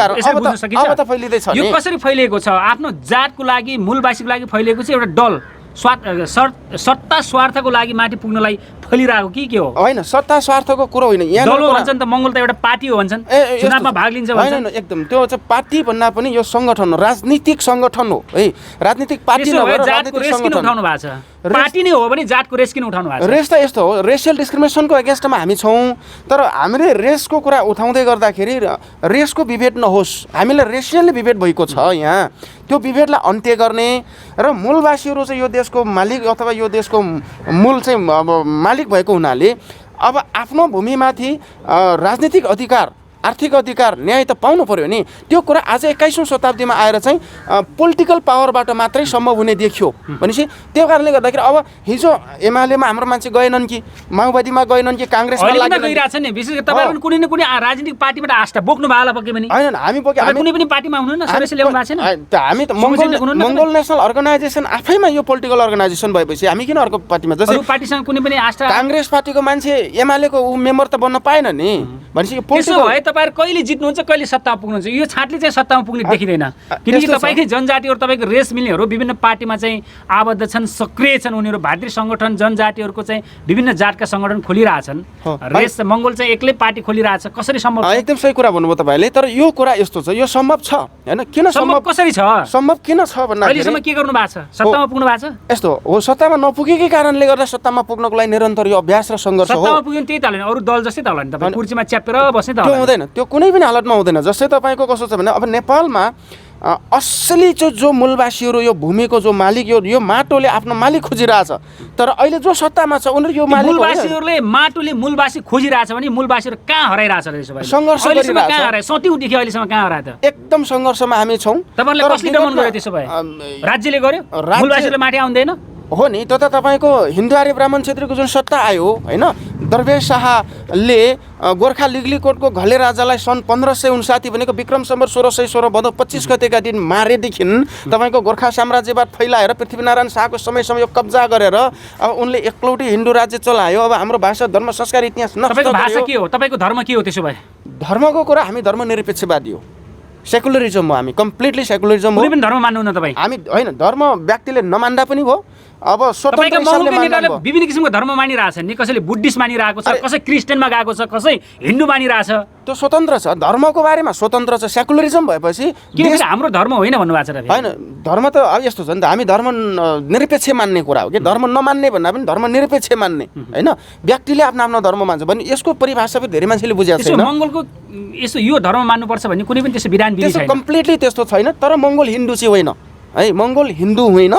त फैलिँदैछ। यो कसरी फैलिएको छ? आफ्नो जातको लागि, मूलवासीको लागि फैलिएको छ। एउटा दल सत्ता स्वार्थको लागि माथि पुग्नलाई फैलिरहेको कि के हो? होइन, सत्ता स्वार्थको कुरो होइन। यहाँ दल भन्छन् त, मङ्गोल त एउटा पार्टी हो भन्छन्, चुनावमा भाग लिन्छ भन्छन्। होइन, एकदम त्यो चाहिँ पार्टी भन्दा पनि यो सङ्गठन हो, राजनीतिक सङ्गठन हो है। राजनीतिक पार्टी नभएर जातको रेस किन उठाउनु भएको छ? पार्टी नै हो भने जातको रेस किन उठाउनु भएको छ? रेस त यस्तो हो, रेसियल डिस्क्रिमिनेसनको एगेन्स्टमा हामी छौँ। तर हामीले रेसको कुरा उठाउँदै गर्दाखेरि रेसको विभेद नहोस्। हामीले रेसियली विभेद भएको छ यहाँ। त्यो विभेदलाई अन्त्य गर्ने र मूलवासीहरू चाहिँ यो देशको मालिक अथवा यो देशको मूल चाहिँ अब मालिक भएको हुनाले अब आफ्नो भूमिमाथि राजनीतिक अधिकार, आर्थिक अधिकार, न्याय त पाउनु पर्यो नि। त्यो कुरा आज 21औं शताब्दीमा आएर चाहिँ पोलिटिकल पावरबाट मात्रै सम्भव हुने देखियो। भनेपछि त्यो कारणले गर्दाखेरि अब हिजो एमालेमा हाम्रो मान्छे गएनन् कि, माओवादीमा गएनन् कि, काङ्ग्रेसमा गइरहेछ नि। विशेष गरी तपाईँहरू कुनै न कुनै राजनीतिक पार्टीबाट आस्था बोक्नु भयो होला पक्कै पनि? होइन, हामी कुनै पनि पार्टीमा हुनु न, सदस्य ल्याउनु भएको छैन। हामी त मङ्गोल नेसनल अर्गनाइजेसन आफैमा यो पोलिटिकल अर्गनाइजेसन भएपछि हामी किन अर्को पार्टीमा? जस्तै पार्टीसँग कुनै पनि आस्था, काङ्ग्रेस पार्टीको मान्छे एमालेको मेम्बर त बन्न पाएन नि। भनेपछि तपाईँहरू कहिले जित्नुहुन्छ, कहिले सत्तामा पुग्नुहुन्छ? यो छाँटले चाहिँ सत्तामा पुग्ने देखिँदैन। किनकि तपाईँकै जनजातिहरू, तपाईँको रेस मिल्नेहरू विभिन्न पार्टीमा चाहिँ आबद्ध छन्, सक्रिय छन्। उनीहरू भातृ सङ्गठन, जनजातिहरूको चाहिँ विभिन्न जातका सङ्गठन खोलिरहेछन्। रेस मङ्गोल चाहिँ एक्लै पार्टी खोलिरहेछ, कसरी सम्भव? एकदम सही कुरा भन्नुभयो तपाईँले। तर यो कुरा यस्तो छ, यो सम्भव छ होइन। किन सम्भव? कसरी छ? सम्भव किन छ भन्दाखेरि अहिलेसम्म के गर्नु भएको छ? सत्तामा पुग्नु भएको छ? यस्तो हो, सत्तामा नपुगेकै कारणले गर्दा सत्तामा पुग्नको लागि निरन्तर यो अभ्यास र सङ्घर्ष हो। सत्तामा पुग्यो त्यही त होला नि, अरू दल जस्तै त होला नि। तपाईँ कुर्सीमा च्यापेर बस्ने त त्यो हुँदैन, त्यो कुनै पनि हालतमा हुँदैन। जस्तै तपाईँको कस्तो छ भने अब नेपालमा असली जो मूलवासीहरू, यो भूमिको जो मालिक, यो माटोले आफ्नो मालिक खोजिरहेछ। तर अहिले जो सत्तामा छ उनीहरू यो मालिक, मूलवासीहरूले माटोले मूलवासी खोजिरहेछ भने मूलवासीहरू कहाँ हराइरहेछ? सङ्घर्ष गरिरहेछ। सतीदेखि अहिलेसम्म कहाँ हरायो त? एकदम सङ्घर्षमा हामी छौँ। तपाईँहरूले कसले दमन गर्यो त्यसो भए? राज्यले गर्यो? मूलवासीले माथि आउँदैन? हो नि त्यो त तपाईँको हिन्दू आर्य ब्राह्मण क्षेत्रीको जुन सत्ता आयो होइन दरवेश शाहले गोर्खा लिग्लीकोटको घले राजालाई सन् 1559 भनेको विक्रम सम्वत 1616 भदौ 25 गतेका दिन मारेदेखि तपाईँको गोर्खा साम्राज्यवाद फैलाएर पृथ्वीनारायण शाहको समयसम्म यो कब्जा गरेर अब उनले एकलौटी हिन्दू राज्य चलायो। अब हाम्रो भाषा धर्म संस्कार इतिहास नष्ट तपाईँको भाषा गर्यो। के हो, तपाईँको धर्म के हो त्यसो भए? धर्मको कुरा हामी धर्मनिरपेक्षवादी हो, सेकुलरिजम हो, हामी कम्प्लिटली सेकुलरिजम हो। कुनै पनि धर्म मान्नुहुन्न तपाईँ? हामी होइन, धर्म व्यक्तिले नमान्दा पनि भयो। अब स्वतन्त्र तपाईँको हिसाबले मङ्गोलको मान्दा नेताले भयो। विभिन्न किसिमको धर्म मानिरहेछन् नि, कसैले बुद्धिस्ट मानिरहेको छ, कसै क्रिस्चियनमा गएको छ, कसै हिन्दू मानिरहेछ। त्यो स्वतन्त्र छ, धर्मको बारेमा स्वतन्त्र छ। सेकुलरिजम भएपछि किनभने हाम्रो धर्म होइन भन्नुभएको छ र? होइन, धर्म त अब यस्तो छ नि त, हामी धर्म निरपेक्ष मान्ने कुरा हो कि धर्म नमान्ने भन्दा पनि धर्म निरपेक्ष मान्ने होइन। व्यक्तिले आफ्नो आफ्नो धर्म मान्छ भने यसको परिभाषा पनि धेरै मान्छेले बुझेको छैन। मङ्गोलको यसो यो धर्म मान्नुपर्छ भन्ने कुनै पनि त्यस्तो विधान विधि छैन। कम्प्लिटली त्यस्तो छैन। तर मङ्गोल हिन्दू चाहिँ होइन है, मङ्गोल हिन्दू होइन,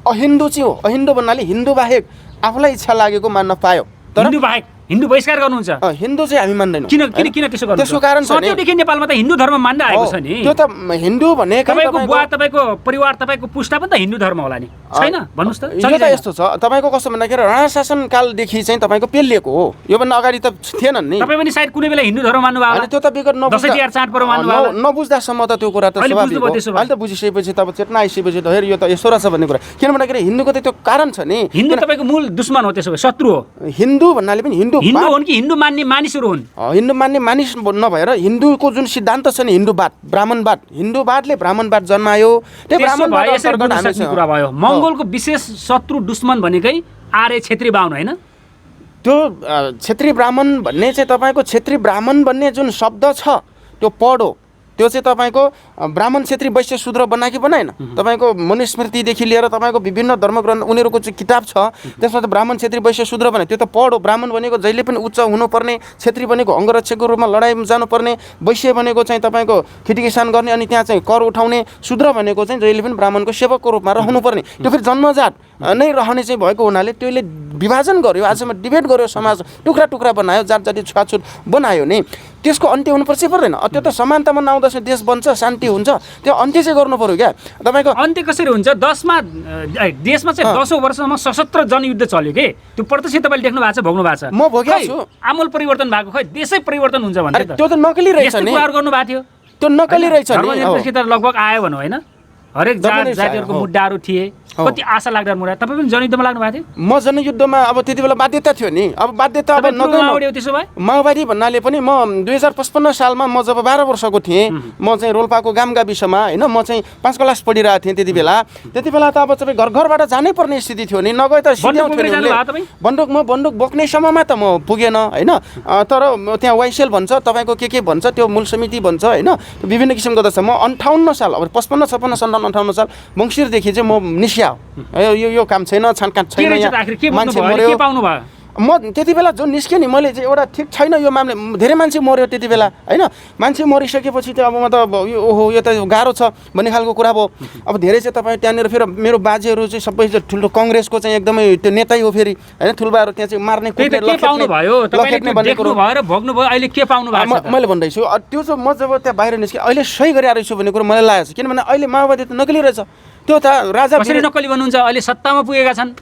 अहिन्दू चाहिँ हो। अहिन्दू भन्नाले हिन्दू बाहेक आफूलाई इच्छा लागेको मान्न पायो। हिन्दू बाहेक हिन्दू बहिष्कार गर्नुहुन्छ? हिन्दू चाहिँ हामी मान्दैनौँ। किन त्यसो गर्नु? त्यसको कारण छ नि, सत्यदेखि नेपालमा त हिन्दू धर्म मान्दै आएको छ नि। त्यो त हिन्दू भनेको तपाईँको बुवा, तपाईँको परिवार, तपाईँको पुस्ता पनि त हिन्दू धर्म होला नि, छैन? भन्नुहोस् त। यो त यस्तो छ, तपाईँको कस्तो भन्दाखेरि राणा शासनकालदेखि चाहिँ तपाईँको पेलिएको हो। योभन्दा अगाडि त थिएनन् नि। तपाईँ पनि सायद कुनै बेला हिन्दू धर्म मान्नुभयो होला? त्यो त विगत दसैँ तिहार चाडपर्व मान्नुभयो होला? नबुझ्दासम्म त त्यो कुरा त स्वाभाविक हो। अहिले त बुझिसकेपछि त अब चेतना आइसकेपछि त हेर यो त यसो रहेछ भन्ने कुरा। किन भन्दाखेरि हिन्दूको त त्यो कारण छ नि। हिन्दू तपाईँको मूल दुश्मन हो, त्यसो भए शत्रु हो। हिन्दू भन्नाले पनि हिन्दू हुन् कि हिन्दू मान्ने मानिसहरू हुन्? हिन्दू मान्ने मानिस नभएर हिन्दूको जुन सिद्धान्त छ नि, हिन्दूवाद, ब्राह्मणवाद, हिन्दूवादले ब्राह्मणवाद जन्मायो। त्यो ब्राह्मणवाद अन्तर्गत हामी कुरा भयो। मङ्गोलको विशेष शत्रु दुश्मन भनेकै आर्य क्षेत्री बाहुन होइन? त्यो क्षेत्री ब्राह्मण भन्ने चाहिँ तपाईँको क्षेत्री ब्राह्मण भन्ने जुन शब्द छ त्यो पढो, त्यो चाहिँ तपाईँको ब्राह्मण क्षेत्री वैश्य शूद्र बनाएकी बनाएन। तपाईँको मनुस्मृतिदेखि लिएर तपाईँको विभिन्न धर्मग्रन्थ उनीहरूको चाहिँ किताब छ, त्यसमा त ब्राह्मण क्षेत्री वैश्य शूद्र भने त्यो त पढो। ब्राह्मण भनेको जहिले पनि उच्च हुनुपर्ने, क्षेत्री भनेको अङ्गरक्षकको रूपमा लडाइँमा जानुपर्ने, वैश्य भनेको चाहिँ तपाईँको खेतीकिसान गर्ने अनि त्यहाँ चाहिँ कर उठाउने, शूद्र भनेको चाहिँ जहिले पनि ब्राह्मणको सेवकको रूपमा रहनुपर्ने। त्यो फेरि जन्मजात नै रहने चाहिँ भएको हुनाले त्यसले विभाजन गर्यो, आजसम्म डिबेट गर्यो, समाज टुक्रा टुक्रा बनायो, जात जाति छुवाछुत बनायो नि। त्यसको अन्त्य हुनुपर्छ पर्दैन? त्यो त समानतामा नआउँदा चाहिँ देश बन्छ, शान्ति हुन्छ। त्यो अन्त्य चाहिँ गर्नु पर्यो क्या। तपाईँको अन्त्य कसरी हुन्छ? देशमा चाहिँ 10औं वर्षसम्म सशस्त्र जनयुद्ध चल्यो कि, त्यो प्रत्यक्ष तपाईँले देख्नु भएको छ, भोग्नु भएको छ। म भोगेको छु। आमूल परिवर्तन भएको, खै देशै परिवर्तन हुन्छ भने त्यो त नकली रहेछ नि। कुराहरू गर्नु भएको थियो, त्यो नकली रहेछ नि। लगभग आयो भनौँ होइन? हरेक जातिहरूको मुद्दाहरू थिए, कति आशा लाग्दो मुद्दा। तपाईँ पनि जनयुद्धमा लाग्नु भएको थियो? म जनयुद्धमा अब त्यति बेला बाध्यता थियो नि। अब बाध्यता अब नगर्नु। त्यसो भए माओवादी भन्नाले पनि म 2055 सालमा म जब 12 वर्षको थिएँ, म चाहिँ रोल्पाको गाम गाविसमा होइन, म चाहिँ 5 क्लास पढिरहेको थिएँ त्यति बेला त अब तपाईँ घरबाट जानै पर्ने स्थिति थियो नि, नगए त बन्दुक बोक्नेसम्ममा त म पुगेन होइन। तर त्यहाँ वाइसेल भन्छ, तपाईँको के भन्छ, त्यो मूल समिति भन्छ होइन, विभिन्न किसिमको त छ। म 58 साल अब 55 56 57 साल मङ्सिरदेखि चाहिँ म निस्किया यो काम छैन, छानकाट छैन, मान्छे मर्यो। म त्यति बेला जो निस्क्यो नि, मैले चाहिँ एउटा ठिक छैन यो मामला, धेरै मान्छे मर्यो त्यति बेला होइन। मान्छे मरिसकेपछि त अब म त ओहो यो त गाह्रो छ भन्ने खालको कुरा भयो। अब धेरै चाहिँ तपाईँ त्यहाँनिर फेरि मेरो बाजेहरू चाहिँ सबै ठुलो कङ्ग्रेसको चाहिँ एकदमै त्यो नेतै हो फेरि होइन, ठुलबाहरू त्यहाँ चाहिँ मार्ने मैले भन्दैछु। त्यो चाहिँ म जब त्यहाँ बाहिर निस्केँ अहिले सही गरिरहेको छु भन्ने कुरो मलाई लागेको छ, किनभने अहिले माओवादी त नक्कली रहेछ। त्यो त राजा कसरी नक्कली भन्नुहुन्छ? अहिले सत्तामा पुगेका छन्,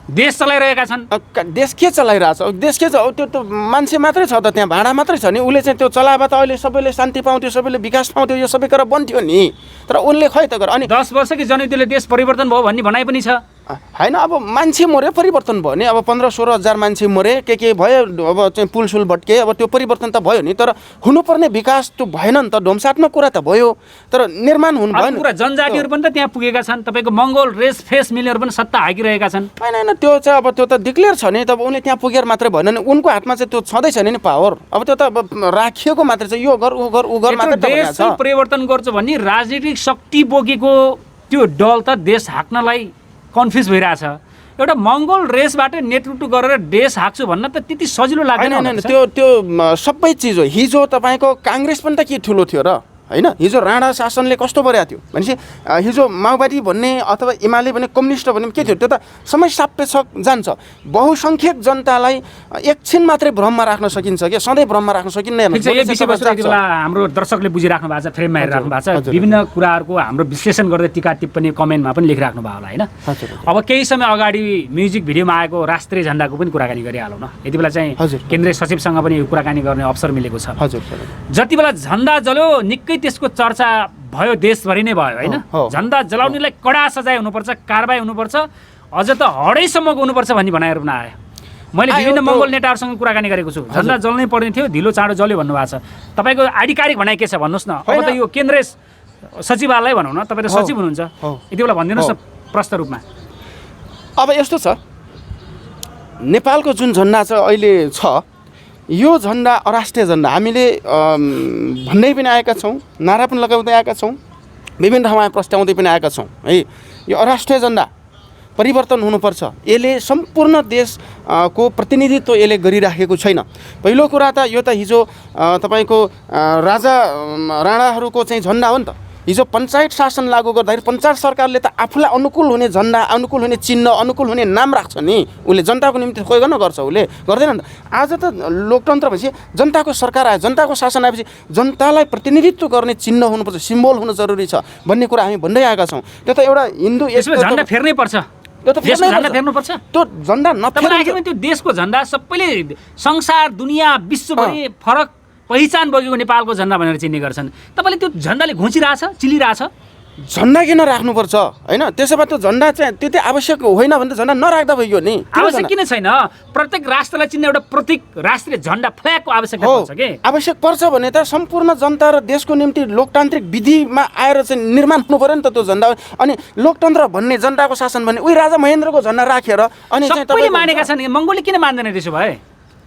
देश चलाइरहेका छन्। देश के चलाइरहेछ? देश के छ? त्यो त मान्छे मात्रै छ त, त्यहाँ भाडा मात्रै छ नि। उसले चाहिँ त्यो चलाए त अहिले सबैले शान्ति पाउँथ्यो, सबैले विकास पाउँथ्यो, यो सबै कुरा बन्थ्यो नि। तर उनले खै त गर। अनि 10 वर्षकै जनयुद्धले देश परिवर्तन भयो भन्ने भनाइ पनि छ होइन। अब मान्छे मऱ्यो, परिवर्तन भयो नि। अब 15-16 हजार मान्छे मरे, के भयो, अब चाहिँ पुलसुल भट्के, अब त्यो परिवर्तन त भयो नि। तर हुनुपर्ने विकास त्यो भएन नि त, ध्वंसात्मक कुरा त भयो, तर निर्माण हुनु भएन। पुरा जनजातिहरू पनि त त्यहाँ पुगेका छन्, तपाईँको मङ्गोल रेस फेस मिलहरू पनि सत्ता हाकिरहेका छन्। होइन त्यो चाहिँ अब त्यो त डिक्लेयर छ नि, तब उनले त्यहाँ पुगेर मात्रै भएन नि, उनको हातमा चाहिँ त्यो छँदैछ नि पावर। अब त्यो त अब राखिएको मात्रै छ, यो गर ऊ गर मात्रै देश परिवर्तन गर्छ भन्ने राजनीतिक शक्ति बोकेको त्यो दल त देश हाक्नलाई कन्फ्युज भइरहेछ। एउटा मङ्गोल रेसबाट नेतृत्व गरेर देश हाक्छु भन्न त त्यति सजिलो लाग्दैन। त्यो सबै चिज हो। हिजो तपाईँको काङ्ग्रेस पनि त के ठुलो थियो र? होइन हिजो राणा शासनले कस्तो परेको थियो भनेपछि हिजो माओवादी भन्ने अथवा एमाले भन्ने कम्युनिस्ट भन्ने के थियो त्यो त समय सापेक्ष जान्छ बहुसङ्ख्यक जनतालाई एकछिन मात्रै भ्रममा राख्न सकिन्छ कि सधैँ भ्रममा राख्न सकिन्न हाम्रो दर्शकले बुझिराख्नु भएको छ फ्रेममा हेरिराख्नु भएको छ विभिन्न कुराहरूको हाम्रो विश्लेषण गर्दै टिका टिप्पणी कमेन्टमा पनि लेखिराख्नु भयो होला होइन अब केही समय अगाडि म्युजिक भिडियोमा आएको राष्ट्रिय झन्डाको पनि कुराकानी गरिहालौँ न यति बेला चाहिँ केन्द्रीय सचिवसँग पनि कुराकानी गर्ने अवसर मिलेको छ जति बेला झन्डा जल्यो निकै त्यसको चर्चा भयो देशभरि नै भयो होइन झन्डा जलाउनेलाई कडा सजाय हुनुपर्छ कारबाही हुनुपर्छ अझ त हडैसम्मको हुनुपर्छ भन्ने भनाइहरू पनि आयो मैले विभिन्न मङ्गोल नेताहरूसँग कुराकानी गरेको छु झन्डा जल्नै पर्ने थियो ढिलो चाँडो जल्यो भन्नुभएको छ तपाईँको आधिकारिक भनाइ के छ भन्नुहोस् न अब त यो केन्द्रीय सचिवालय भनौँ न तपाईँ त सचिव हुनुहुन्छ यति बेला भनिदिनुहोस् न प्रष्ट रूपमा अब यस्तो छ नेपालको जुन झन्डा छ अहिले छ यो झन्डा अराष्ट्रिय झन्डा हामीले भन्दै पनि आएका छौँ नारा पनि लगाउँदै आएका छौँ विभिन्न ठाउँमा प्रस्ट्याउँदै पनि आएका छौँ है यो अराष्ट्रिय झन्डा परिवर्तन हुनुपर्छ यसले सम्पूर्ण देशको प्रतिनिधित्व यसले गरिराखेको छैन पहिलो कुरा त यो त हिजो तपाईँको राजा राणाहरूको चाहिँ झन्डा हो नि त हिजो पञ्चायत शासन लागू गर्दाखेरि पञ्चायत सरकारले त आफूलाई अनुकूल हुने झन्डा अनुकूल हुने चिन्ह अनुकूल हुने नाम राख्छ नि उसले जनताको निम्ति खोइ गर्न गर्छ उसले गर्दैन नि आज त लोकतन्त्र भएपछि जनताको सरकार आयो जनताको शासन आएपछि जनतालाई प्रतिनिधित्व गर्ने चिन्ह हुनुपर्छ सिम्बोल हुनु जरुरी छ भन्ने कुरा हामी भन्दै आएका छौँ त्यो त एउटा हिन्दू झन्डा फेर्नै पर्छ त्यो त झन्डा फेर्नुपर्छ त्यो झन्डा नफेर्ने त्यो देशको झन्डा सबैले संसार दुनियाँ विश्वभरि फरक पहिचान बोकेको नेपालको झन्डा भनेर चिन्ने गर्छन् तपाईँले त्यो झन्डाले घुँचिरहेछ चिलिरहेछ झन्डा किन राख्नुपर्छ होइन त्यसो भए त्यो झन्डा चाहिँ त्यति आवश्यक होइन भने त झन्डा नराख्दा भइयो नि आवश्यक किन छैन प्रत्येक राष्ट्रलाई चिन्ने एउटा प्रतीक राष्ट्रिय झन्डा फ्ल्यागको आवश्यकता पर्छ के आवश्यक पर्छ भने त सम्पूर्ण जनता र देशको निम्ति लोकतान्त्रिक विधिमा आएर चाहिँ निर्माण हुनु पर्यो नि त त्यो झन्डा अनि लोकतन्त्र भन्ने जनताको शासन भन्ने उही राजा महेन्द्रको झन्डा राखेर अनि सबैले मानेका छन् मङ्गोलले किन मान्दैन त्यसो भए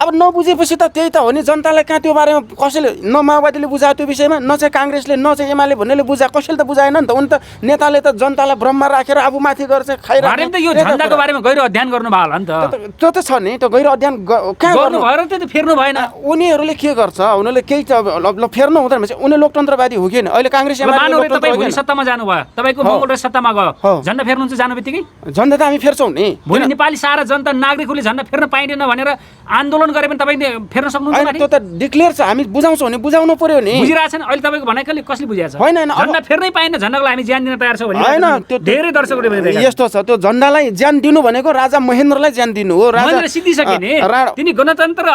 अब नबुझेपछि त त्यही त हो नि जनतालाई कहाँ त्यो बारेमा कसैले न माओवादीले बुझायो त्यो विषयमा न चाहिँ काङ्ग्रेसले न चाहिँ एमाले भन्नेले बुझायो कसैले त बुझाएन नि त उनी त नेताले त जनतालाई भ्रममा राखेर आबु माथि गरेर चाहिँ खाइरहेको यो झन्डाको बारेमा गहिरो अध्ययन गर्नु भयो होला नि त त्यो त छ नि त्यो गहिरो अध्ययन कहाँ गर्नु भयो र त्यो त फेर्नु भएन उनीहरूले के गर्छ उनीहरूले केही ल फेर्नु हुँदैन भने उनी लोकतन्त्रवादी हो कि अहिले काङ्ग्रेस तपाईँ सत्तामा जानुभयो तपाईँको मङ्गोल सत्तामा गयो झन्डा फेर्नुहुन्छ जानु बित्तिकै झन्डा त हामी फेर्छौँ नि भोलि नेपाली सारा जनता नागरिकहरूले झन्डा फेर्न पाइँदैन भनेर आन्दोलन गरे पनि तपाईँले फेर्न सक्नुहुन्छ त्यो त डिक्लेयर छ हामी बुझाउँछौँ नि बुझाउनु पर्यो नि बुझिरहेछन् अहिले तपाईँको भनाइ कसले बुझाएको छ होइन झन्डा फेर्नै पाएन झन्डाको हामी ज्यान दिन तयार छौँ भने होइन त्यो धेरै दर्शकहरूले यस्तो छ त्यो झन्डालाई ज्यान दिनु भनेको राजा महेन्द्रलाई ज्यान दिनु हो राजा सिद्धिसके नि तिनी गणतन्त्र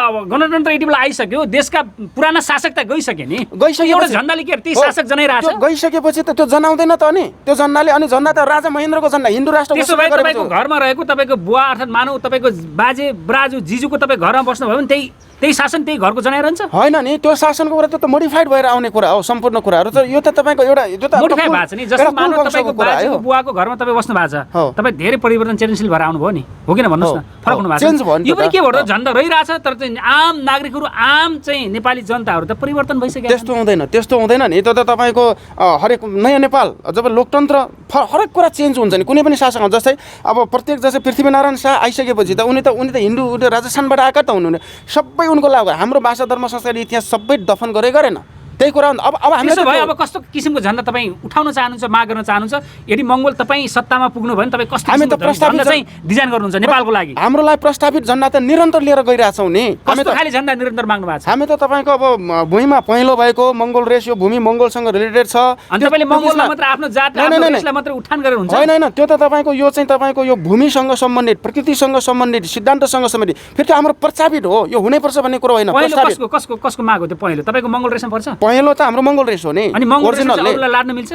यति बेला आइसक्यो देशका पुराना शासक त गइसके नि एउटा झन्डाले के ती शासक जनाइरहेछ गइसकेपछि त त्यो जनाउँदैन त नि त्यो झन्डाले अनि झन्डा त राजा महेन्द्रको झन्डा हिन्दू राष्ट्र तपाईँको घरमा रहेको तपाईँको बुवा अर्थात् मानव तपाईँको बाजे ब्राजु जिजुको तपाईँ घरमा बस्नुभयो भने त्यही शासन त्यही घरको जनाइरहन्छ होइन नि त्यो शासनको कुरा त मोडिफाइड भएर आउने कुरा हो सम्पूर्ण कुराहरू त यो त तपाईँको एउटा यो त मोडिफाई भएको छ नि जस्तो मानव तपाईँको बाजेको बुवाको घरमा तपाईँ बस्नु भएको छ तपाईँ धेरै परिवर्तन चेन्जशील भएर आउनुभयो नि हो किन भन्नुहोस् न फरक हुनु भएको छ यो पनि के भयो झन्डा रहिरहेछ तर चाहिँ आम नागरिकहरू आम चाहिँ नेपाली जनताहरू त परिवर्तन भइसक्यो त्यस्तो हुँदैन नि त्यो त तपाईँको हरेक नयाँ नेपाल जब लोकतन्त्र हरेक कुरा चेन्ज हुन्छ नि कुनै पनि शासक जस्तै अब प्रत्येक जस्तै पृथ्वीनारायण शाह आइसकेपछि त उनी त हिन्दू राजस्थानबाट आएका त हुनुहुने सबै उनको लागि हाम्रो भाषा धर्म संस्कृति इतिहास सबै दफन गरेन त्यही कुरा अब हामीले भयो अब कस्तो किसिमको झन्डा तपाईँ उठाउन चाहनुहुन्छ माग गर्न चाहनुहुन्छ यदि मङ्गोल तपाईँ सत्तामा पुग्नु भयो भने तपाईँ कस्तो हामी त प्रस्तावित चाहिँ डिजाइन गर्नुहुन्छ नेपालको लागि हाम्रो लागि प्रस्तावित झन्डा त निरन्तर लिएर गइरहेछौँ नि हामी त खाली झन्डा निरन्तर माग्नु भएको छ हामी त तपाईँको अब भूमिमा पहिलो भएको मङ्गोल रेस यो भूमि मङ्गोलसँग रिलेटेड छ अनि तपाईँले मङ्गोलमा मात्र आफ्नो जात देशलाई मात्र उठान गरेर हुन्छ होइन त्यो त तपाईँको यो चाहिँ तपाईँको यो भूमिसँग सम्बन्धित प्रकृतिसँग सम्बन्धित सिद्धान्तसँग सम्बन्धित फेरि त्यो हाम्रो प्रस्तावित हो यो हुनैपर्छ भन्ने कुरा होइन कसको माग हो त्यो पहिलो तपाईँको मङ्गोल रेसमा पर्छ पहिलो त हाम्रो मङ्गोल रेस हो नि अनि मङ्गोललाई लाड्न मिल्छ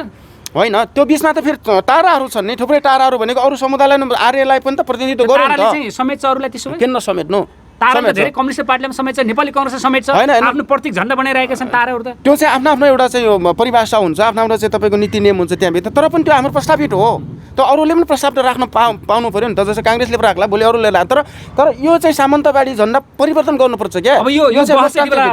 होइन त्यो बिचमा त फेरि टाराहरू छन् नि थुप्रै टाराहरू भनेको अरू समुदायलाई आर्यलाई पनि त प्रतिनिधित्व गर्यो नि त समेट्छ अरूलाई त्यसो किन नसमेट्नु तारा धेरै कम्युनिस्ट पार्टीले समेट्छ नेपाली कांग्रेसले समेट्छ आफ्नो प्रतीक झन्डा बनाइरहेका छन् ताराहरू त त्यो चाहिँ आफ्नो आफ्नो एउटा चाहिँ परिभाषा हुन्छ आफ्नो आफ्नो चाहिँ तपाईँको नीति नियम हुन्छ त्यहाँभित्र तर पनि त्यो हाम्रो प्रस्तावित हो त्यो अरूले पनि प्रस्ताव राख्न पाउनु पर्यो नि त जस्तो काङ्ग्रेसले पो राख्ला भोलि अरूले राख्ला तर यो चाहिँ सामन्तवादी झन्डा परिवर्तन गर्नुपर्छ क्या अब यो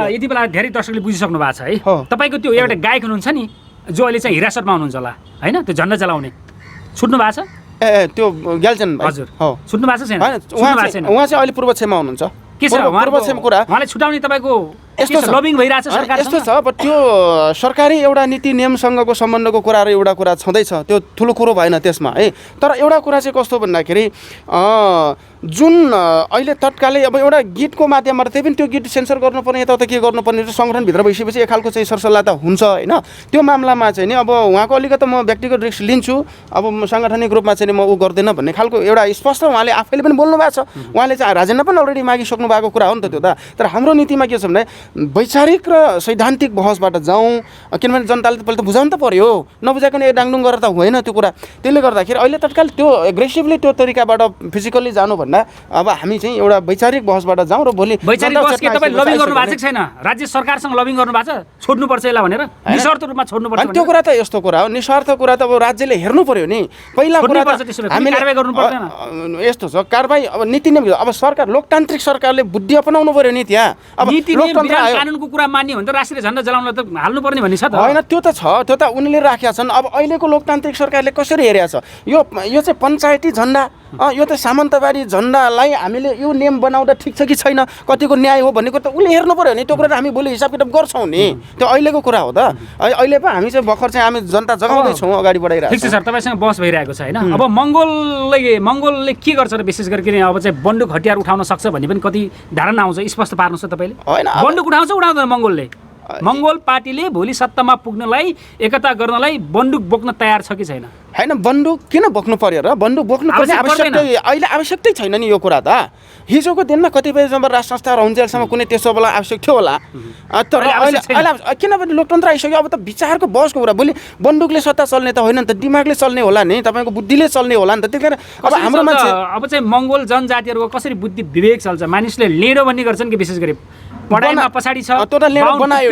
यति बेला धेरै दर्शकले बुझिसक्नु भएको छ है तपाईँको त्यो एउटा गायक हुनुहुन्छ नि जो अहिले चाहिँ हिरासतमा हुनुहुन्छ होला होइन त्यो झन्डा चलाउने छुट्नु भएको छ त्यो ग्याल्चन हजुर छुट्नु भएको छैन उहाँ चाहिँ अहिले पूर्व क्षेत्रमा हुनुहुन्छ के छ उहाँले छुटाउने तपाईँको यस्तो छ लबिङ भइरहेछ सरकारसँग यस्तो छ अब त्यो सरकारी एउटा नीति नियमसँगको सम्बन्धको कुराहरू एउटा कुरा छँदैछ त्यो ठुलो कुरो भएन त्यसमा है तर एउटा कुरा चाहिँ कस्तो भन्दाखेरि जुन अहिले तत्कालै अब एउटा गीतको माध्यमबाट त्यही पनि त्यो गीत सेन्सर गर्नुपर्ने यताउता के गर्नुपर्ने सङ्गठनभित्र भइसकेपछि एक खालको चाहिँ सरसल्लाह त हुन्छ होइन त्यो मामलामा चाहिँ नि अब उहाँको अलिकति म व्यक्तिगत रिस्क लिन्छु अब म सांगठनिक रूपमा चाहिँ म ऊ गर्दैन भन्ने खालको एउटा स्पष्ट उहाँले आफैले पनि बोल्नु भएको छ उहाँले चाहिँ राजीनामा पनि अलरेडी मागिसक्नु भएको कुरा हो नि त त्यो त तर हाम्रो नीतिमा के छ भने वैचारिक र सैद्धान्तिक बहसबाट जाउँ किनभने जनताले त पहिले त बुझाउनु त पर्यो नबुझाइकन ए डाङडुङ गरेर त होइन त्यो कुरा त्यसले गर्दाखेरि अहिले तत्काल त्यो एग्रेसिभली त्यो तरिकाबाट फिजिकल्ली जानु भन्दा अब हामी चाहिँ एउटा वैचारिक बहसबाट जाउँ र भोलि वैचारिक बहस के तपाईँ लबिङ गर्नु भएको छैन राज्य सरकारसँग लबिङ गर्नु भएको छ छोड्नुपर्छ यसलाई भनेर निस्वार्थ रूपमा छोड्नुपर्छ त्यो कुरा त यस्तो कुरा हो निस्वार्थ कुरा त अब राज्यले हेर्नु पर्यो नि पहिला कुरा हामीले कारबाही गर्नु पर्दैन यस्तो छ कारबाही अब नीति नियम अब सरकार लोकतान्त्रिक सरकारले बुद्धि अपनाउनु पर्यो नि त्यहाँ अब नीति नियम विधान कानुनको कुरा मान्ने भने त राष्ट्रिय झण्डा जलाउन त हाल्नु पर्ने भन्ने छ त होइन त्यो त छ त्यो त उनीले राखेका छन् अब अहिलेको लोकतान्त्रिक सरकारले कसरी हेरेका छ यो चाहिँ पञ्चायती झण्डा यो त सामन्तवादी झण्डालाई हामीले यो नियम बनाउँदा ठिक छ कि छैन कतिको न्याय हो भन्ने कुरा त उसले हेर्नु पर्यो नि त्यो कुरा हामी भोलि हिसाब किताब गर्छौँ नि त्यो अहिलेको कुरा हो त अहिले पो हामी चाहिँ भर्खर चाहिँ हामी जनता जगाउँदैछौँ अगाडि बढाइरहेको ठिक छ सर तपाईँसँग बहस भइरहेको छ होइन अब मङ्गोलले के गर्छ र विशेष गरी अब चाहिँ बन्दुक हतियार उठाउन सक्छ भन्ने पनि कति धारणा आउँछ स्पष्ट पार्नुहोस् त तपाईँले होइन बन्दुक उठाउँछ उठाउँदैन मङ्गोलले मङ्गोल पार्टीले भोलि सत्तामा पुग्नलाई एकता गर्नलाई बन्दुक बोक्न तयार छ कि छैन होइन बन्दुक किन बोक्नु पर्यो र बन्दुक बोक्नु पर्ने आवश्यकता अहिले आवश्यकतै छैन नि यो कुरा त हिजोको दिनमा कतिपय जब राष्ट्र संस्था रहन्जेलसम्म कुनै त्यसो बेला आवश्यक थियो होला तर अहिले किनभने लोकतन्त्र आइसक्यो अब त विचारको बहसको कुरा भोलि बन्दुकले सत्ता चल्ने त होइन नि त दिमागले चल्ने होला नि तपाईँको बुद्धिले चल्ने होला नि त त्यही कारण अब हाम्रो मान्छे अब चाहिँ मङ्गोल जनजातिहरूको कसरी बुद्धि विवेक चल्छ मानिसले लेडो भन्ने गर्छन् कि विशेष गरी पढाइमा पछाडि छ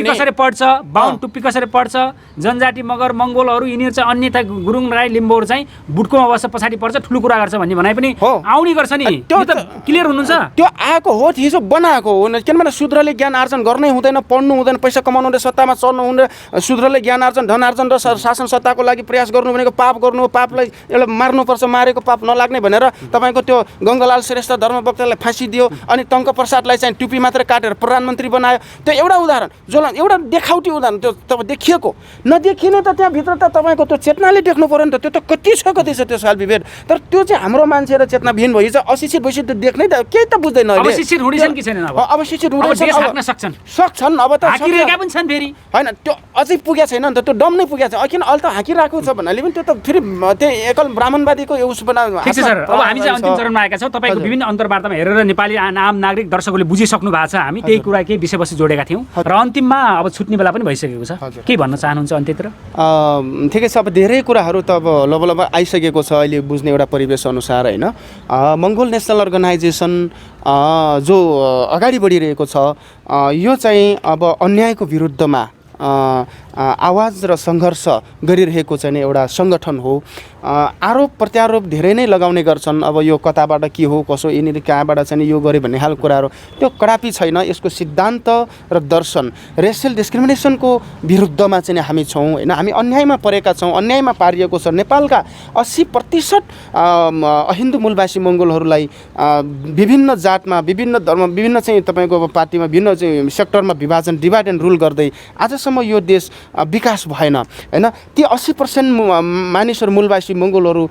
कसरी पढ्छ बाहुन टुप्पी कसरी पढ्छ जनजाति मगर मङ्गोलहरू यिनीहरू चाहिँ अन्यथा गुरुङ राई लिम्बूहरू चाहिँ बुटकोमा बस्छ पछाडि पर्छ ठुलो कुरा गर्छ भन्ने भनाइ पनि आउने गर्छ नि त्यो त क्लियर हुनुहुन्छ त्यो आएको हो हिजो बनाएको हो किनभने शूद्रले ज्ञान आर्जन गर्नै हुँदैन पढ्नु हुँदैन पैसा कमाउनु हुँदैन सत्तामा चल्नु हुँदैन शूद्रले ज्ञान आर्जन धन आर्जन र शासन सत्ताको लागि प्रयास गर्नु भनेको पाप गर्नु हो पापलाई एउटा मार्नुपर्छ मारेको पाप नलाग्ने भनेर तपाईँको त्यो गङ्गालाल श्रेष्ठ धर्मभक्तलाई फाँसी दियो अनि टङ्क प्रसादलाई चाहिँ टुपी मात्र काटेर प्रधानमन्त्री बनायो त्यो एउटा उदाहरण जसलाई एउटा देखाउटी उदाहरण त्यो तपाईँ देखिएको नदेखिने त त्यहाँभित्र त तपाईँको त्यो चेतनाले देख्नु पऱ्यो नि त त्यो त कति छ त्यो साल विभेद तर त्यो चाहिँ हाम्रो मान्छे र चेतनाविहीन भइछ अशिक्षित भइसक्यो त्यो देख्नै त केही त बुझ्दैन अशिक्षित हुँदैछन् कि छैनन् अब शिक्षित हुँदैछन् सक्छन् अब त हाकिरहेका पनि छन् फेरि होइन त्यो अझै पुगेको छैन नि त त्यो डम नै पुगेको छ किन अहिले त हाकिरहेको छ भन्नाले पनि त्यो त फेरि त्यो एकल ब्राह्मणवादीको उस बनायो ठिक छ सर अब हामी चाहिँ अन्तिम चरणमा आएका छौँ तपाईँको विभिन्न अन्तर्वार्तामा हेरेर नेपाली आम नागरिक दर्शकहरूले बुझिसक्नु भएको छ हामी त्यही कुरा केही विषयवस्तु जोडेका थियौँ र अन्तिममा अब छुट्ने बेला पनि भइसकेको छ के भन्न चाहनुहुन्छ अन्त्यतिर ठिकै छ अब धेरै कुराहरू त अब लब आइसकेको छ अहिले बुझ्ने एउटा परिवेश अनुसार होइन मङ्गोल नेसनल अर्गनाइजेसन जो अगाडि बढिरहेको छ यो चाहिँ अब अन्यायको विरुद्धमा आवाज र सङ्घर्ष गरिरहेको चाहिँ एउटा सङ्गठन हो आरोप प्रत्यारोप धेरै नै लगाउने गर्छन् अब यो कताबाट के हो कसो यिनीहरू कहाँबाट चाहिँ यो गरे भन्ने खालको कुराहरू त्यो कडापी छैन यसको सिद्धान्त र दर्शन रेसियल डिस्क्रिमिनेसनको विरुद्धमा चाहिँ हामी छौँ होइन हामी अन्यायमा परेका छौँ अन्यायमा पारिएको छ नेपालका 80% हिन्दू मूलवासी मङ्गोलहरूलाई विभिन्न जातमा विभिन्न धर्म विभिन्न चाहिँ तपाईँको पार्टीमा विभिन्न चाहिँ सेक्टरमा विभाजन डिभाइड एन्ड रुल गर्दै आजसम्म यो देश विकास भएन होइन ती 80% मानिसहरू मूलवासी मङ्गोलहरू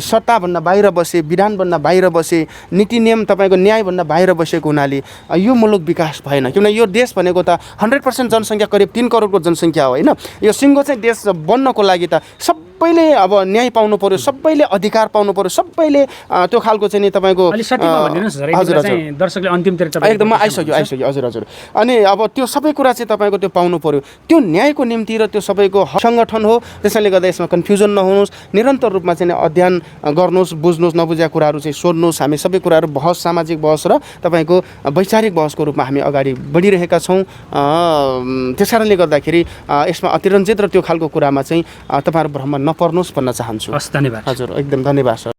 सत्ताभन्दा बाहिर बसे विधानभन्दा बाहिर बसे नीति नियम तपाईँको न्यायभन्दा बाहिर बसेको हुनाले यो मुलुक विकास भएन किनभने यो देश भनेको त 100% जनसङ्ख्या करिब 3 करोडको जनसङ्ख्या हो होइन यो सिङ्गो चाहिँ देश बन्नको लागि त सबैले अब न्याय पाउनु पर्यो सबैले अधिकार पाउनु पर्यो सबैले त्यो खालको चाहिँ नि तपाईँको दर्शकले अन्तिमतिर एकदम आइसक्यो हजुर अनि अब त्यो सबै कुरा चाहिँ तपाईँको त्यो पाउनु पर्यो त्यो न्यायको निम्ति र त्यो सबैको सङ्गठन हो त्यसैले गर्दा यसमा कन्फ्युजन नहुनुहोस् निरन्तर रूपमा चाहिँ अध्ययन गर्नुहोस् बुझ्नुहोस् नबुझेका कुराहरू चाहिँ सोध्नुहोस् हामी सबै कुराहरू बहस सामाजिक बहस र तपाईँको वैचारिक बहसको रूपमा हामी अगाडि बढिरहेका छौँ त्यस कारणले गर्दाखेरि यसमा अतिरञ्जित र त्यो खालको कुरामा चाहिँ तपाईँहरू भ्रममा नपर्नुहोस् भन्न चाहन्छु हस् धन्यवाद हजुर एकदम धन्यवाद सर